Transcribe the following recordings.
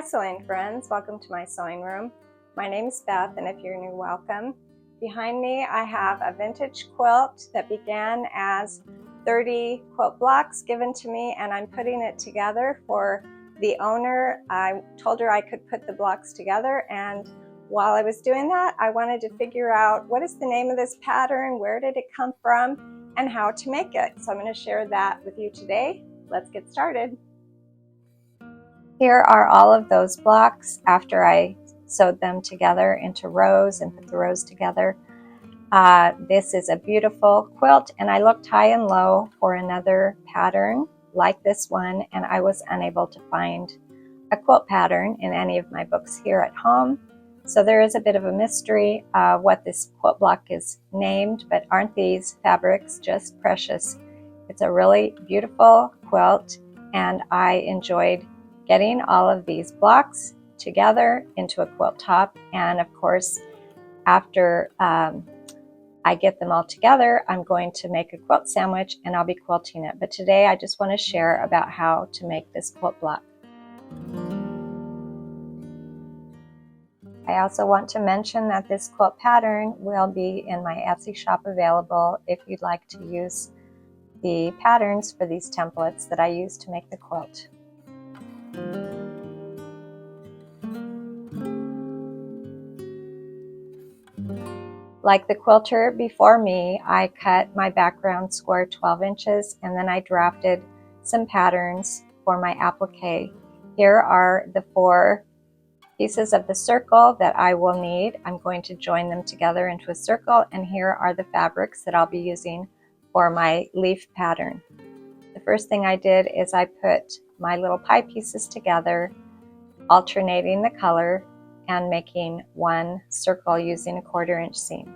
sewing friends, welcome to my sewing room. My name is Beth, and if you're new, welcome. Behind me I have a vintage quilt that began as 30 quilt blocks given to me, and I'm putting it together for the owner. I told her I could put the blocks together, and while I was doing that, I wanted to figure out what is the name of this pattern, where did it come from, and how to make it. So I'm going to share that with you today. Let's get started. Here are all of those blocks after I sewed them together into rows and put the rows together. This is a beautiful quilt, and I looked high and low for another pattern like this one, and I was unable to find a quilt pattern in any of my books here at home. So there is a bit of a mystery what this quilt block is named, but aren't these fabrics just precious? It's a really beautiful quilt, and I enjoyed getting all of these blocks together into a quilt top. And of course, after I get them all together, I'm going to make a quilt sandwich and I'll be quilting it. But today I just want to share about how to make this quilt block. I also want to mention that this quilt pattern will be in my Etsy shop available if you'd like to use the patterns for these templates that I use to make the quilt. Like the quilter before me, I cut my background square 12 inches, and then I drafted some patterns for my applique. Here are the 4 pieces of the circle that I will need. I'm going to join them together into a circle, and here are the fabrics that I'll be using for my leaf pattern. The first thing I did is I put my little pie pieces together, alternating the color and making one circle using a 1/4 inch seam.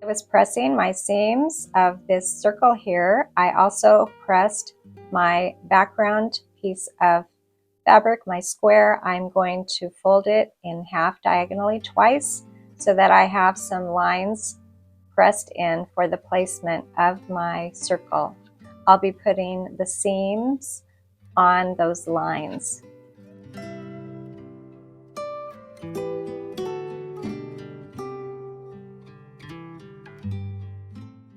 I was pressing my seams of this circle here. I also pressed my background piece of fabric, my square. I'm going to fold it in half diagonally twice so that I have some lines pressed in for the placement of my circle. I'll be putting the seams on those lines.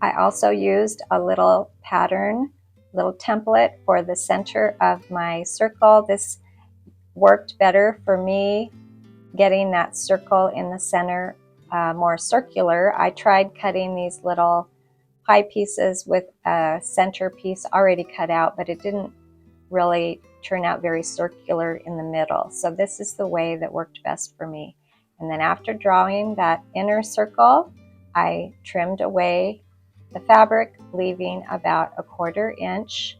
I also used a little pattern, little template for the center of my circle. This worked better for me, getting that circle in the center more circular. I tried cutting these little pie pieces with a center piece already cut out, but it didn't really turn out very circular in the middle. So this is the way that worked best for me. And then after drawing that inner circle, I trimmed away the fabric, leaving about a 1/4 inch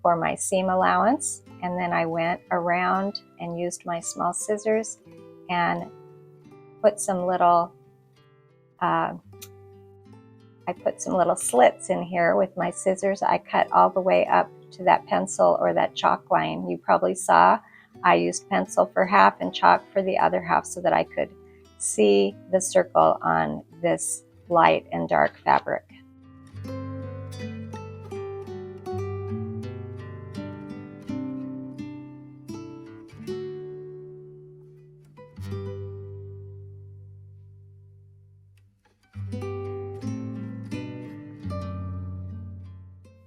for my seam allowance. And then I went around and used my small scissors and put some little slits in here with my scissors. I cut all the way up to that pencil or that chalk line. You probably saw I used pencil for half and chalk for the other half so that I could see the circle on this light and dark fabric.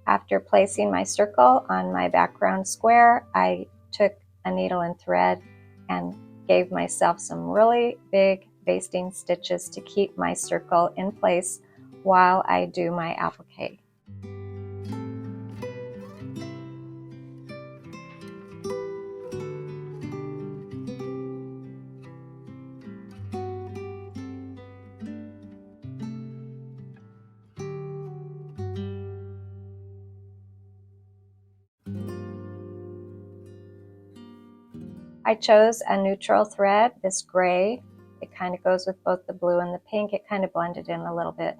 After placing my circle on my background square, I took a needle and thread and gave myself some really big basting stitches to keep my circle in place while I do my applique. I chose a neutral thread, this gray. It kind of goes with both the blue and the pink. It kind of blended in a little bit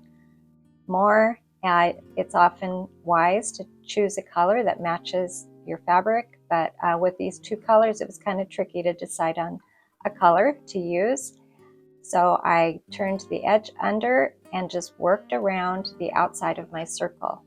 more. It's often wise to choose a color that matches your fabric, but with these two colors, it was kind of tricky to decide on a color to use. So I turned the edge under and just worked around the outside of my circle.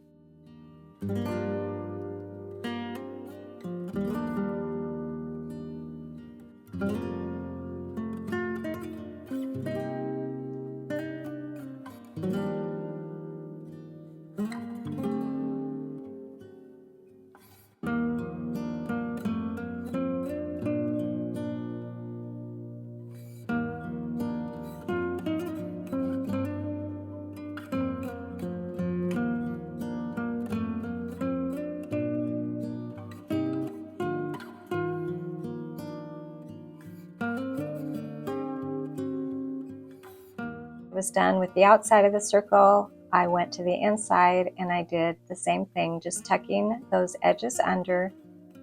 Was done with the outside of the circle, I went to the inside and I did the same thing, just tucking those edges under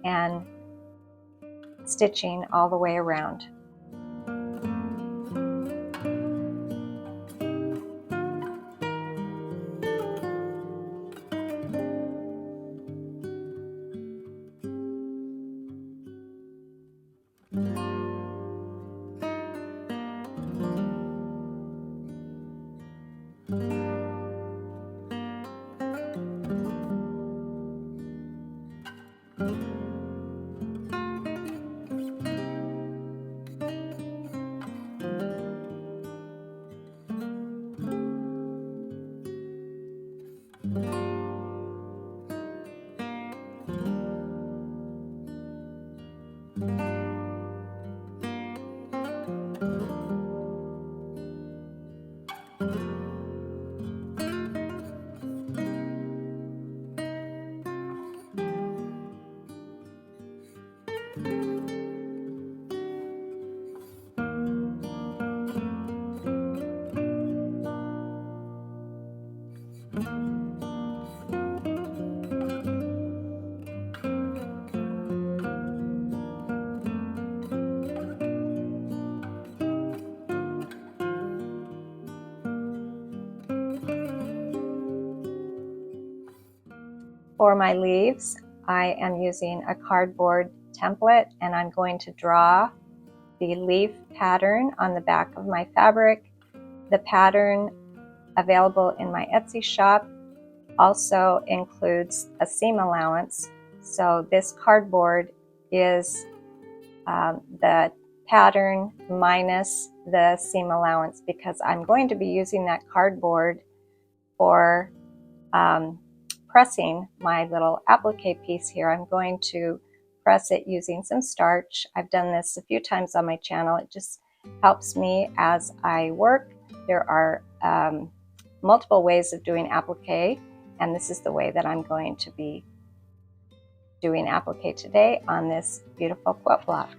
and stitching all the way around. For my leaves, I am using a cardboard template and I'm going to draw the leaf pattern on the back of my fabric. The pattern available in my Etsy shop also includes a seam allowance. So this cardboard is the pattern minus the seam allowance because I'm going to be using that cardboard for pressing my little applique piece here. I'm going to press it using some starch. I've done this a few times on my channel. It just helps me as I work. There are multiple ways of doing applique, and this is the way that I'm going to be doing applique today on this beautiful quilt block.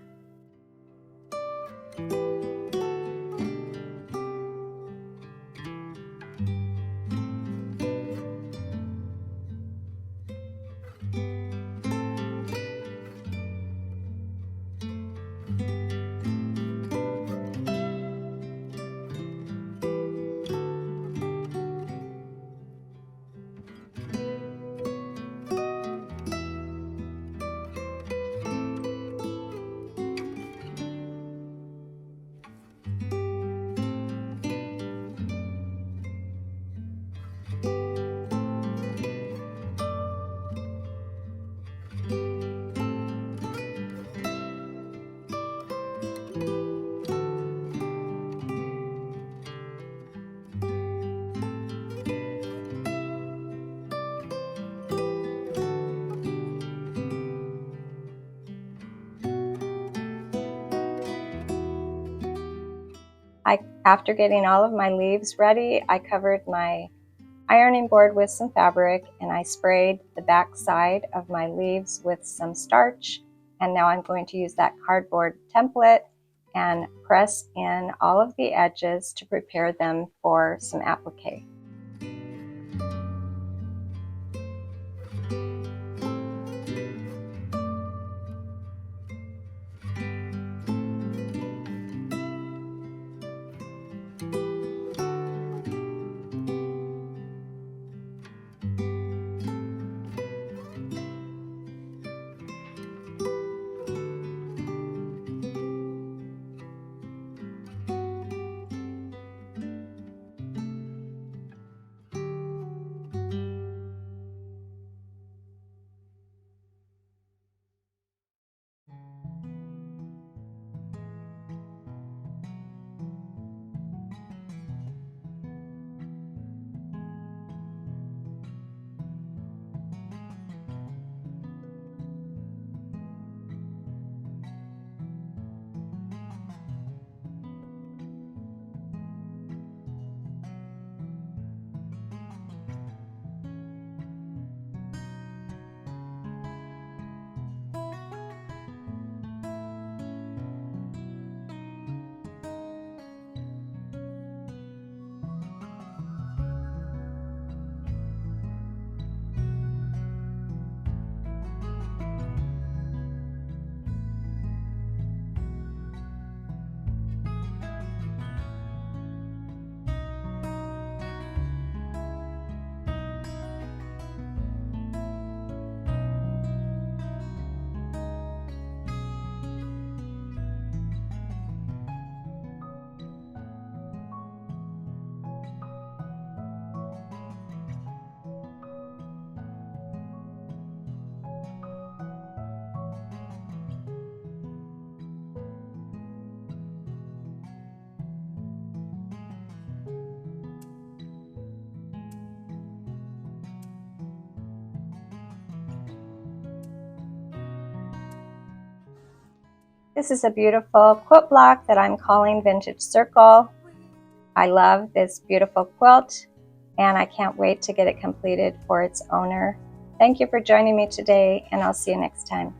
After getting all of my leaves ready, I covered my ironing board with some fabric and I sprayed the back side of my leaves with some starch. And now I'm going to use that cardboard template and press in all of the edges to prepare them for some applique. This is a beautiful quilt block that I'm calling Vintage Circle. I love this beautiful quilt and I can't wait to get it completed for its owner. Thank you for joining me today, and I'll see you next time.